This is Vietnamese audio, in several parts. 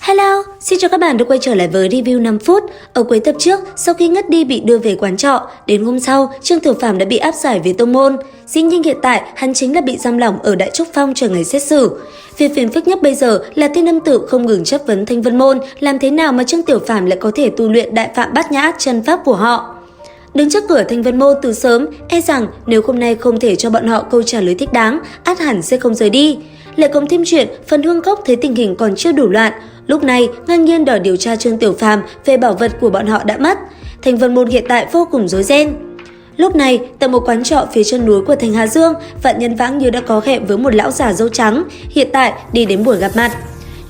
Hello, xin chào các bạn đã quay trở lại với review 5 phút. Ở cuối tập trước, sau khi ngất đi bị đưa về quán trọ, đến hôm sau, Trương Tiểu Phàm đã bị áp giải về tông môn. Dĩ nhiên hiện tại, hắn chính là bị giam lỏng ở Đại Trúc Phong chờ ngày xét xử. Việc phiền phức nhất bây giờ là Thiên Âm Tự không ngừng chất vấn Thanh Vân Môn, làm thế nào mà Trương Tiểu Phàm lại có thể tu luyện đại phạm bát nhã chân pháp của họ. Đứng trước cửa Thanh Vân Môn từ sớm, e rằng nếu hôm nay không thể cho bọn họ câu trả lời thích đáng, ắt hẳn sẽ không rời đi. Lại cộng thêm chuyện, phần Hương Cốc thấy tình hình còn chưa đủ loạn. Lúc này, ngang nhiên đòi điều tra Trương Tiểu Phàm về bảo vật của bọn họ đã mất. Thanh Vân Môn hiện tại vô cùng rối ren. Lúc này, tại một quán trọ phía chân núi của thành Hà Dương, Vạn Nhân Vãng như đã có hẹn với một lão già râu trắng, hiện tại đi đến buổi gặp mặt.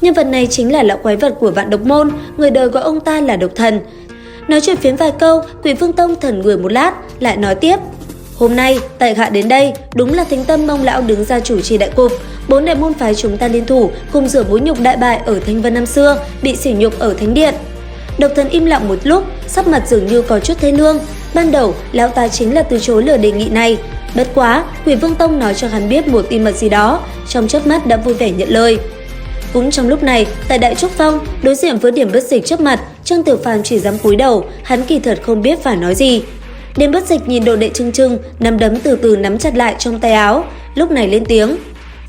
Nhân vật này chính là lão quái vật của Vạn Độc Môn, người đời gọi ông ta là Độc Thần. Nói chuyện phiếm vài câu, Quỷ Vương Tông thần người một lát, lại nói tiếp. Hôm nay, tại hạ đến đây, đúng là thính tâm mong lão đứng ra chủ trì đại cục. 4 đại môn phái chúng ta liên thủ, cùng rửa mối nhục đại bại ở Thanh Vân năm xưa, bị sỉ nhục ở Thánh Điện. Độc Thần im lặng một lúc, sắc mặt dường như có chút thê lương. Ban đầu, lão ta chính là từ chối lời đề nghị này. Bất quá, Quỷ Vương Tông nói cho hắn biết một tin mật gì đó, trong chớp mắt đã vui vẻ nhận lời. Cũng trong lúc này, tại Đại Trúc Phong, đối diện với Điểm Bất Dịch trước mặt, Trương Tiểu Phàm chỉ dám cúi đầu, hắn kỳ thật không biết phải nói gì. Điểm Bất Dịch nhìn đồ đệ trưng trưng, nắm đấm từ từ nắm chặt lại trong tay áo, lúc này lên tiếng.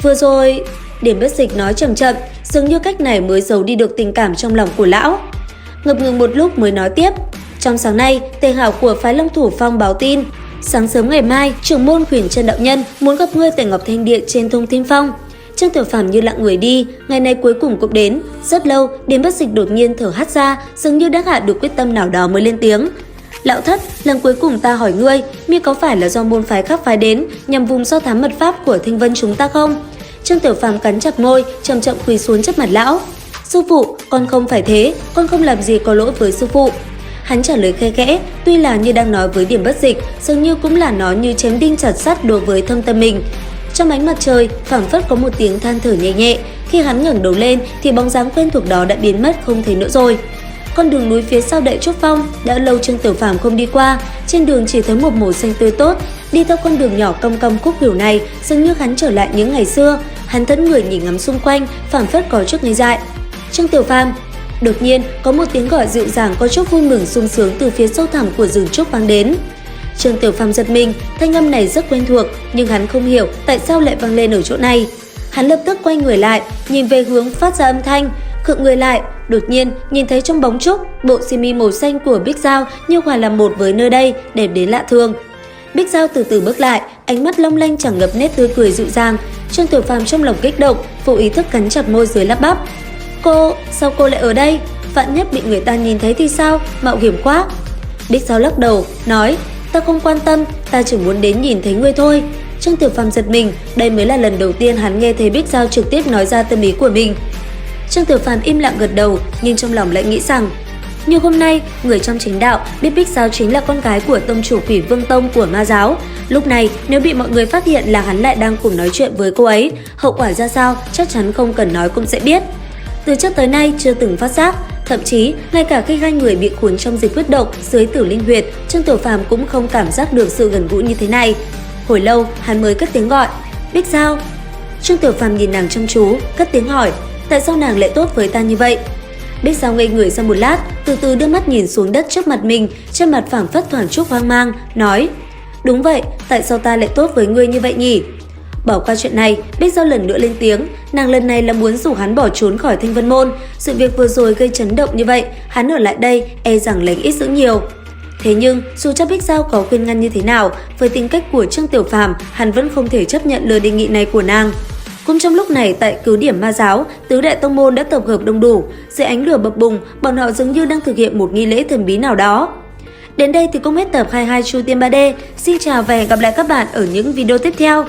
Vừa rồi, Điểm Bất Dịch nói chậm chậm, dường như cách này mới giấu đi được tình cảm trong lòng của lão. Ngập ngừng một lúc mới nói tiếp. Trong sáng nay, Tề Hảo của phái Long Thủ Phong báo tin, sáng sớm ngày mai, trưởng môn Huyền Trân đạo nhân muốn gặp ngươi tại Ngọc Thanh Điện trên Thông Thiên Phong. Trương Tiểu Phàm như lặng người đi, ngày này cuối cùng cũng đến. Rất lâu, Điểm Bất Dịch đột nhiên thở hắt ra, dường như đã hạ được quyết tâm nào đó mới lên tiếng. Lão thất, lần cuối cùng ta hỏi ngươi, mi có phải là do môn phái khác phái đến nhằm vùng do thám mật pháp của Thanh Vân chúng ta không? Trương Tiểu Phàm cắn chặt môi, chậm chậm quỳ xuống trước mặt lão. Sư phụ, con không phải thế, con không làm gì có lỗi với sư phụ. Hắn trả lời khe khẽ, tuy là như đang nói với Điểm Bất Dịch, dường như cũng là nói như chém đinh chặt sắt đối với thâm tâm mình. Trong ánh mặt trời, phảng phất có một tiếng than thở nhẹ nhẹ. Khi hắn ngẩng đầu lên, thì bóng dáng quen thuộc đó đã biến mất không thấy nữa rồi. Con đường núi phía sau Đại Trúc Phong đã lâu Trương Tiểu Phàm không đi qua, trên đường chỉ thấy một màu xanh tươi tốt. Đi theo con đường nhỏ cong cong khúc khuỷu này, dường như hắn trở lại những ngày xưa. Hắn thẫn người nhìn ngắm xung quanh, phảng phất có chút ngây dại. Trương Tiểu Phàm. Đột nhiên, có một tiếng gọi dịu dàng có chút vui mừng sung sướng từ phía sâu thẳm của rừng trúc vang đến. Trương Tiểu Phàm giật mình, thanh âm này rất quen thuộc, nhưng hắn không hiểu tại sao lại vang lên ở chỗ này. Hắn lập tức quay người lại, nhìn về hướng phát ra âm thanh, khựng người lại, đột nhiên nhìn thấy trong bóng trúc, bộ xiêm y màu xanh của Bích Giao như hòa làm một với nơi đây, đẹp đến lạ thường. Bích Giao từ từ bước lại, ánh mắt long lanh chẳng ngập nét tươi cười dịu dàng. Trương Tiểu Phàm trong lòng kích động, vô ý thức cắn chặt môi dưới lắp bắp. Cô, sao cô lại ở đây? Vạn nhất bị người ta nhìn thấy thì sao? Mạo hiểm quá. Bích Giao lắc đầu, nói, ta không quan tâm, ta chỉ muốn đến nhìn thấy ngươi thôi. Trương Tiểu Phàm giật mình, đây mới là lần đầu tiên hắn nghe thấy Bích Giao trực tiếp nói ra tâm ý của mình. Trương Tiểu Phàm im lặng gật đầu, nhưng trong lòng lại nghĩ rằng, như hôm nay, người trong chính đạo biết Bích Giao chính là con gái của tông chủ Quỷ Vương Tông của Ma giáo. Lúc này, nếu bị mọi người phát hiện là hắn lại đang cùng nói chuyện với cô ấy, hậu quả ra sao chắc chắn không cần nói cũng sẽ biết. Từ trước tới nay chưa từng phát giác, thậm chí ngay cả khi hai người bị cuốn trong dịch huyết động dưới Tử Linh Huyệt, Trương Tiểu Phàm cũng không cảm giác được sự gần gũi như thế này. Hồi lâu, hắn mới cất tiếng gọi, Bích Giao. Trương Tiểu Phàm nhìn nàng chăm chú, cất tiếng hỏi, tại sao nàng lại tốt với ta như vậy? Bích Giao ngây người ra một lát, từ từ đưa mắt nhìn xuống đất trước mặt mình, trên mặt phảng phất thoáng chút hoang mang, nói, đúng vậy, tại sao ta lại tốt với ngươi như vậy nhỉ? Bỏ qua chuyện này, Bích Giao lần nữa lên tiếng, nàng lần này là muốn rủ hắn bỏ trốn khỏi Thanh Vân Môn. Sự việc vừa rồi gây chấn động như vậy, hắn ở lại đây e rằng lành ít dữ nhiều. Thế nhưng, dù cho Bích Giao có khuyên ngăn như thế nào, với tính cách của Trương Tiểu Phàm, hắn vẫn không thể chấp nhận lời đề nghị này của nàng. Cũng trong lúc này, tại cứ điểm Ma giáo, tứ đại tông môn đã tập hợp đông đủ, dưới ánh lửa bập bùng, bọn họ dường như đang thực hiện một nghi lễ thần bí nào đó. Đến đây thì cũng hết tập 22 Chu Tiên 3D. Xin chào và hẹn gặp lại các bạn ở những video tiếp theo.